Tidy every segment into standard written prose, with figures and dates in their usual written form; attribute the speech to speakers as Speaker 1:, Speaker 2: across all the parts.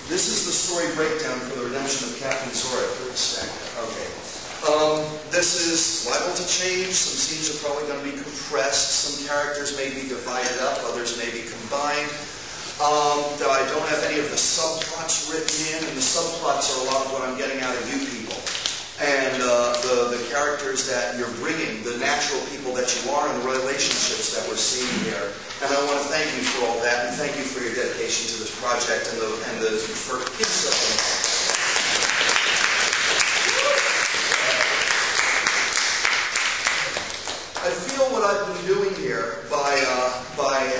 Speaker 1: This is the story breakdown for the redemption of Captain Zorikh. Okay. This is liable to change. Some scenes are probably going to be compressed. Some characters may be divided up. Others may be combined. I don't have any of the subplots written in, and the subplots are a lot of what I'm getting out of you people. And the characters that you're bringing, the natural people that you are, and the relationships that we're seeing here. And I want to thank you for all that, and thank you for your dedication to this project for kids. I feel what I've been doing here by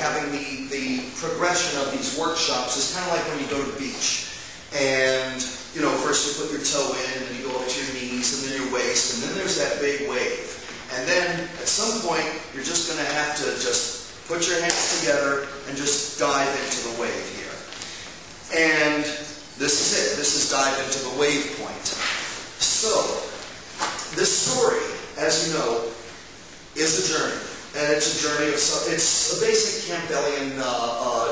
Speaker 1: having the progression of these workshops is kind of like when you go to the beach. And, you know, first you put your toe in, and then you go up to your knees, and then your waist, and then there's that big wave. And then, at some point, you're just going to have to just put your hands together and just dive into the wave here. And this is it. This is dive into the wave point. So, this story, as you know, is a journey. And it's a journey of it's a basic Campbellian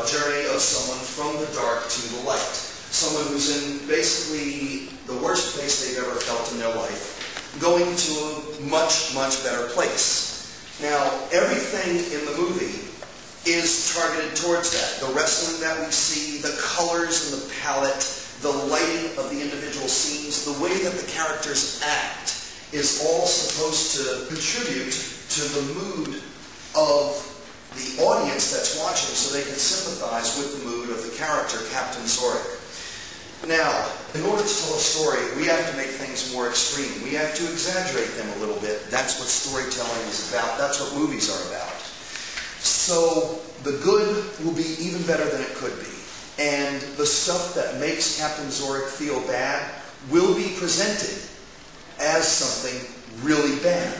Speaker 1: journey of someone from the dark to the light. Someone who's in basically the worst place they've ever felt in their life, going to a much, much better place. Now, everything in the movie is targeted towards that. The wrestling that we see, the colors and the palette, the lighting of the individual scenes, the way that the characters act is all supposed to contribute to the mood of the audience that's watching so they can sympathize with the mood of the character, Captain Zorikh. Now, in order to tell a story, we have to make things more extreme. We have to exaggerate them a little bit. That's what storytelling is about. That's what movies are about. So, the good will be even better than it could be. And the stuff that makes Captain Zorikh feel bad will be presented as something really bad,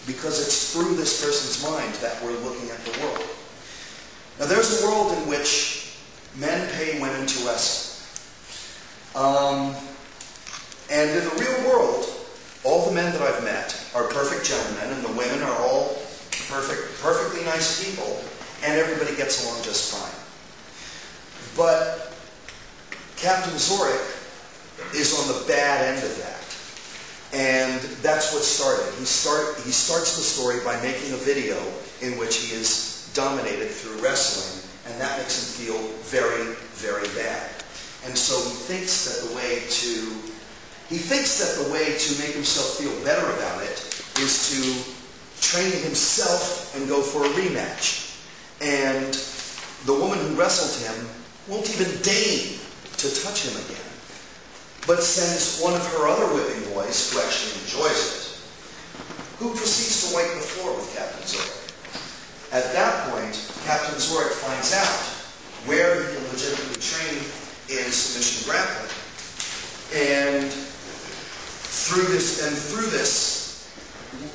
Speaker 1: because it's through this person's mind that we're looking at the world. Now, there's a world in which men pay women to wrestle. And in the real world, all the men that I've met are perfect gentlemen, and the women are all perfectly nice people, and everybody gets along just fine. But Captain Zorikh is on the bad end of that. And that's what started. He starts the story by making a video in which he is dominated through wrestling, and that makes him feel very, very bad. And so he thinks that the way to make himself feel better about it is to train himself and go for a rematch. And the woman who wrestled him won't even deign to touch him again, but sends one of her other whipping boys, who actually enjoys it, who proceeds to wipe the floor with Captain Zorikh. At that point, Captain Zorikh finds out where he can legitimately train in submission grappling, and through this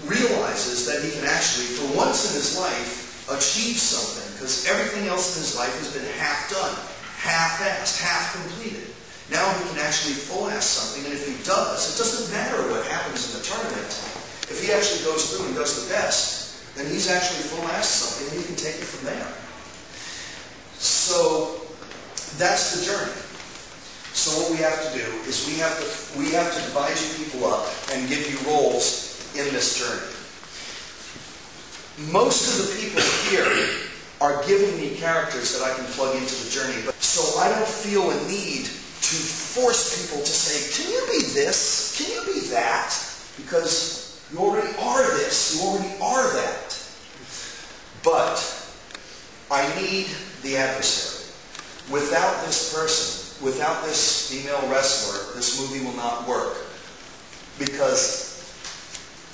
Speaker 1: realizes that he can actually, for once in his life, achieve something, because everything else in his life has been half done, half-assed, half-completed. Now he can actually full-ass something, and if he does, it doesn't matter what happens in the tournament. If he actually goes through and does the best, then he's actually full-assed something, and he can take it from there. So that's the journey. So what we have to do is we have to divide you people up and give you roles in this journey. Most of the people here are giving me characters that I can plug into the journey, so I don't feel a need to force people to say, can you be this? Can you be that? Because you already are this. You already are that. But I need the adversary. Without this person, without this female wrestler, this movie will not work. Because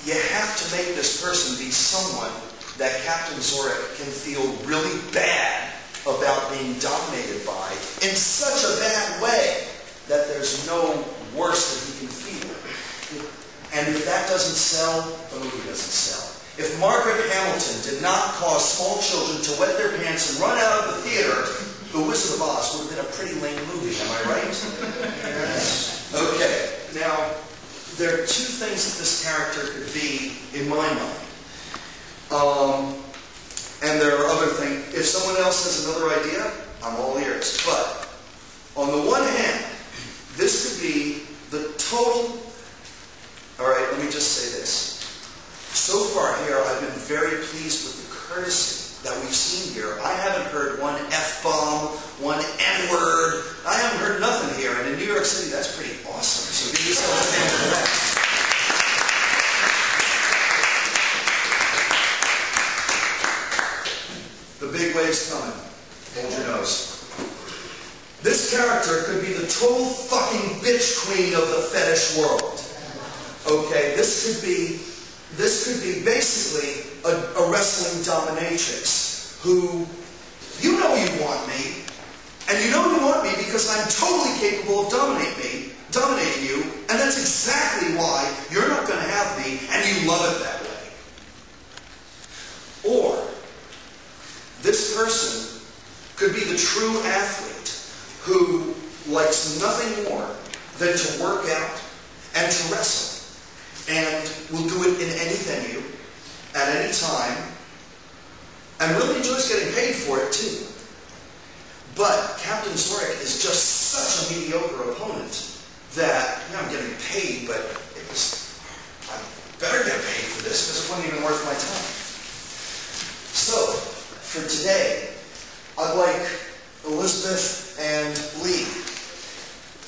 Speaker 1: you have to make this person be someone that Captain Zorikh can feel really bad about being dominated by in such a bad way that there's no worse that he can feel. And if that doesn't sell, the movie doesn't sell. If Margaret Hamilton did not cause small children to wet their pants and run out of the theater, The Wizard of Oz would have been a pretty lame movie, am I right? Okay, now, there are two things that this character could be in my mind. And there are other things. if someone else has another idea, I'm all ears. But on the one hand, this could be the total. All right, let me just say this. So far here, I've been very pleased with the courtesy that we've seen here. I haven't heard one F-bomb, one N-word. I haven't heard nothing here. And in New York City, that's pretty awesome. So give yourself a hand for that. The big wave's coming. Hold your nose. This character could be the total fucking bitch queen of the fetish world. Okay, this could be basically a wrestling dominatrix who, you know you want me, and you know you want me because I'm totally capable of dominating you, and that's exactly why you're not going to have me, and you love it that way. Or, this person could be the true athlete who likes nothing more than to work out and to wrestle, and will do it in any venue, at any time, and really enjoys getting paid for it too. But Captain Zorikh is just such a mediocre opponent that, I'm getting paid, but I better get paid for this because it wasn't even worth my time. So, for today, I'd like Elizabeth and Lee.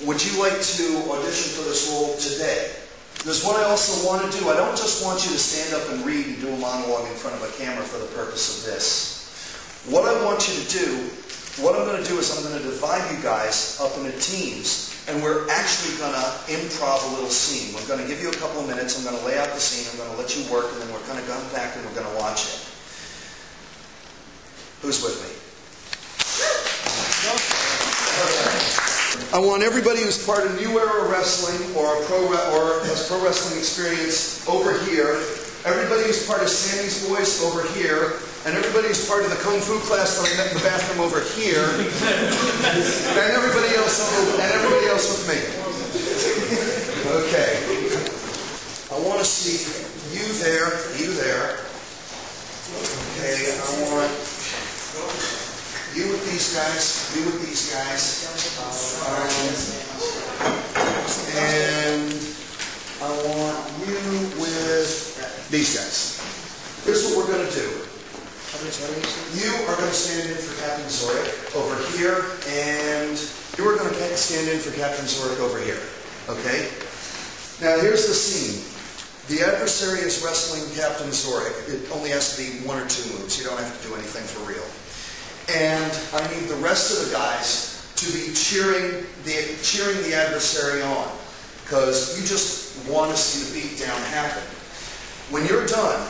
Speaker 1: Would you like to audition for this role today? There's what I also want to do. I don't just want you to stand up and read and do a monologue in front of a camera for the purpose of this. What I want you to do, what I'm going to do is I'm going to divide you guys up into teams, and we're actually going to improv a little scene. We're going to give you a couple of minutes. I'm going to lay out the scene. I'm going to let you work, and then we're going to come back and we're going to watch it. Who's with me? I want everybody who's part of New Era Wrestling or has pro wrestling experience over here, everybody who's part of Sammy's Voice over here, and everybody who's part of the Kung Fu class that I met in the bathroom over here, and everybody else with me. Okay. I want to see you there. Okay, I want you with these guys, you with these guys, and I want you with these guys. Here's what we're going to do. You are going to stand in for Captain Zorikh over here, and you are going to stand in for Captain Zorikh over here. Okay? Now here's the scene. The adversary is wrestling Captain Zorikh. It only has to be 1 or 2 moves. You don't have to do anything for real. And I need the rest of the guys to be cheering the adversary on, because you just want to see the beatdown happen. When you're done,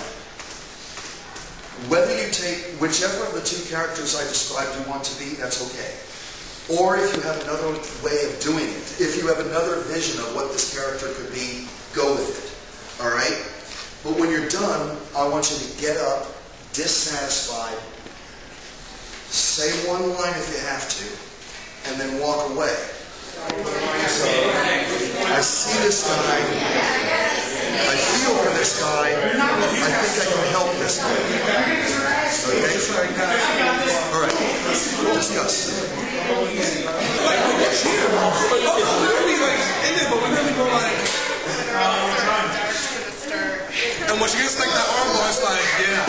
Speaker 1: whether you take whichever of the 2 characters I described you want to be, that's okay. Or if you have another way of doing it, if you have another vision of what this character could be, go with it. All right? But when you're done, I want you to get up, dissatisfied, say one line if you have to, and then walk away. So, I see this guy. I feel for this guy. I think I can help this guy. Okay? All right. Discuss.
Speaker 2: And when she gets like that arm bar, it's like, yeah.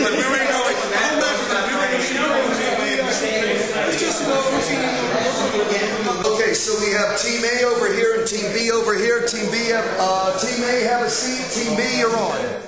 Speaker 2: Like we already know, like, I'm not like, we already know. It's just,
Speaker 1: okay, so we have Team A over here and Team B over here. Team A, have a seat. Team B, you're on.